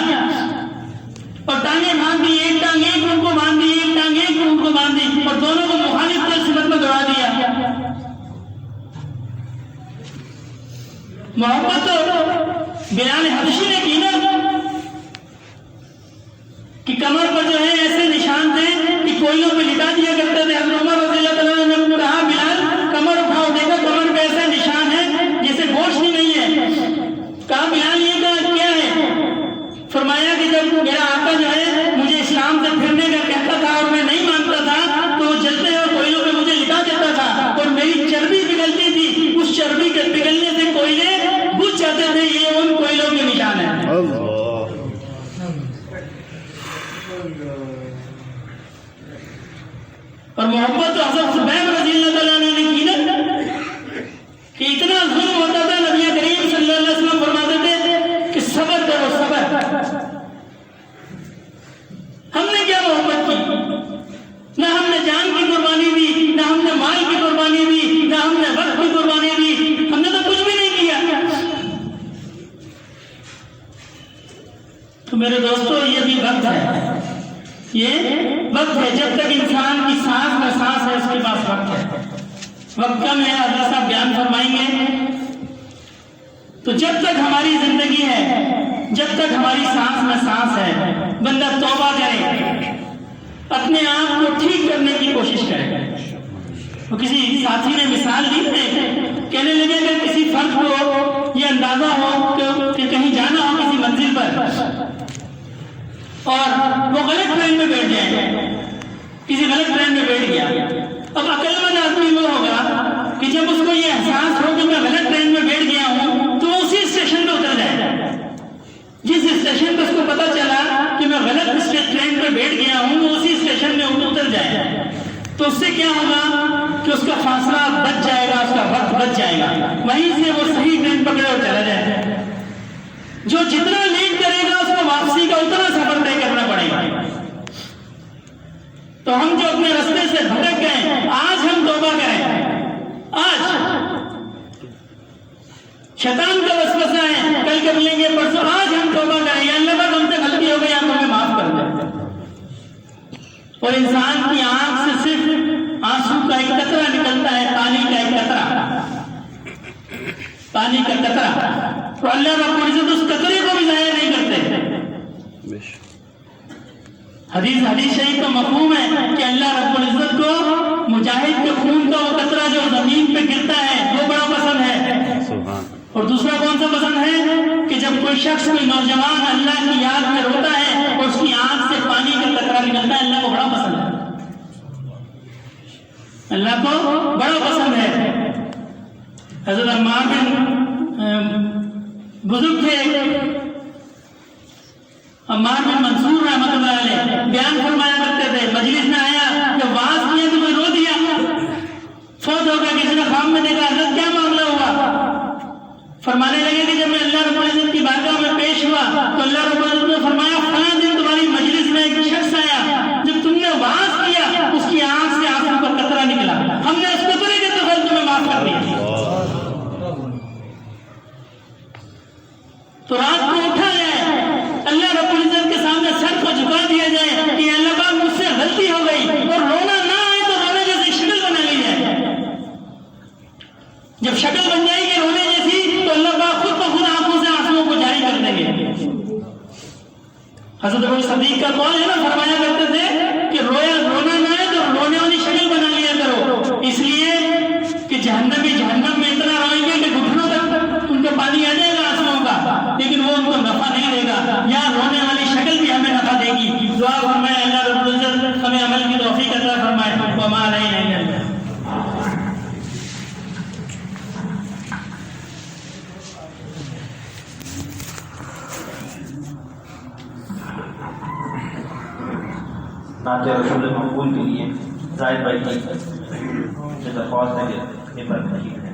اور ٹانگیں باندھ دی، ایک ٹانگ ایک ان کو باندھ دی، ایک ٹانگ ایک ان کو باندھ دی، اور دونوں کو مخالف سمت میں دوڑا دیا۔ محبت تو بلال حبشی نے کی نا، کہ کمر پر جو ہے ایسے نشان تھے کہ کوئلوں پہ لٹا دیا کرتے تھے۔ حضرت عمر رضی اللہ تعالیٰ عنہ نے کہا بلال کمر اٹھاؤ، دیکھا کمر پہ ایسا نشان ہے جیسے گوشت ہی نہیں ہے۔ کہا بلال یہ کیا ہے؟ فرمایا کہ جب میرا آقا جو ہے مجھے اسلام سے پھرنے کا کہتا تھا اور میں نہیں مانتا تھا تو وہ جلتے اور کوئلوں پہ مجھے لٹا دیتا تھا اور میری چربی پگھلتی تھی، اس چربی کے پگھلنے سے کوئلے بجھ جاتے تھے، یہ ان کوئلوں کے نشان ہے۔ اور محبت تو حضرت خبیب رضی اللہ تعالیٰ عنہ نے کی نا، کہ اتنا ظلم ہوتا تھا، نبی کریم صلی اللہ علیہ وسلم فرماتے تھے کہ صبر کرو صبر۔ ہم نے کیا محبت کی؟ نہ ہم نے جان کی قربانی دی، نہ ہم نے مال کی قربانی دی، نہ ہم نے وقت کی قربانی دی، ہم نے تو کچھ بھی نہیں کیا۔ تو میرے دوستو یہ بھی وقت ہے، یہ وقت ہے جب تک انسان وقت کم ہے، حضرت صاحب بیان فرمائیں گے. تو جب تک ہماری زندگی ہے، جب تک ہماری سانس میں سانس ہے، بندہ توبہ کرے، اپنے آپ کو ٹھیک کرنے کی کوشش کرے. وہ کسی ساتھی نے مثال دی ہے، کہنے لگے کہ کسی فرد کو یہ اندازہ ہو کہ کہیں جانا ہو کسی منزل پر اور وہ غلط ٹرین میں بیٹھ جائے، کسی غلط ٹرین میں بیٹھ گیا. اب عقل مند آدمی وہ ہوگا کہ جب اس کو یہ احساس ہو کہ میں غلط ٹرین میں بیٹھ گیا ہوں تو اسی اسٹیشن پہ اتر جائے. جس اسٹیشن پہ اس کو پتا چلا کہ میں غلط ٹرین پہ بیٹھ گیا ہوں وہ اسی اسٹیشن میں اتر جائے. تو اس سے کیا ہوگا کہ اس کا فاصلہ بچ جائے گا، اس کا وقت بچ جائے گا، وہیں سے وہ صحیح ٹرین پکڑے اور چلا جائے. جو جتنا لیٹ کرے گا اس کو واپسی کا اتنا سفر طے کرنا پڑے گا. تو ہم جو اپنے راستے سے بھٹک گئے، آج ہم توبہ کریں. آج شیطان کا وسوسہ ہے کل کر لیں گے پرسوں، آج ہم توبہ کریں. یا اللہ پاک ہم سے غلطی ہو گئی، آپ ہمیں معاف کر دیں. اور انسان کی آنکھ سے صرف آنسو کا ایک قطرہ نکلتا ہے، پانی کا ایک قطرہ، پانی کا قطرہ. تو اللہ رب العزت اس قطرے کو بھی ضائع نہیں کرتے. حدیث شریف کا مفہوم ہے کہ اللہ رب العزت کو مجاہد کے خون کا وہ قطرہ جو زمین پہ گرتا ہے وہ بڑا پسند ہے. اور دوسرا کون سا پسند ہے کہ جب کوئی شخص، کوئی نوجوان اللہ کی یاد میں روتا ہے اور اس کی آنکھ سے پانی کا قطرہ نکلتا ہے، اللہ کو بڑا پسند ہے. اللہ کو بڑا پسند ہے. حضرت عمار بن بزرگ تھے، عمار بن منصور رحمۃ اللہ علیہ بیان فرمایا کرتے تھے، مجلس میں آیا جب واعظ کیا تو کوئی رو دیا، فوت ہو گیا. کسی نے خواب میں دیکھا، حضرت کیا معاملہ ہوا؟ فرمانے لگے کہ جب میں اللہ رب العزت کی بارگاہ میں پیش ہوا تو اللہ رب العزت نے فرمایا فلاں دن تمہاری مجلس میں ایک شخص آیا، جب تم نے واعظ کیا اس کی آنکھ سے آنسو کا قطرہ نکلا، ہم نے اس قطرے کے دفعہ تمہیں معاف کر دیا. تو رات کو اٹھا جائے، اللہ رب العزت کے سامنے سر کو جھکا دیا جائے کہ اللہ پاک مجھ سے غلطی ہو گئی، اور رونا نہ آئے تو رونے جیسی شکل بنا لی جائے. جب شکل بن جائے گی رونے جیسی تو اللہ پاک خود بخود آنکھوں سے آنسوؤں کو جاری کر دیں گے. حضرت ابو صدیق کا قول ہے نا، فرمایا کرتے تھے کہ رونا نہ آئے تو رونے والی شکل بنا لیا کرو، اس لیے کہ جہنم میں اتنا روئیں گے کہ گھٹنوں تک ان کو پانی آ جائے گا آنسوؤں کا، لیکن وہ ان کو نفع نہیں دے گا. یا رونے والی شکل بھی ہمیں نفع دے گی. دعا فرمائے اللہ رب العزت ہمیں عمل کی توفیق عطا فرمائے. وما علینا الا البلاغ. نعت رسول مقبول کے لیے زاہد بھائی کی درخواست ہے کہ یہ پر تشریف ہے.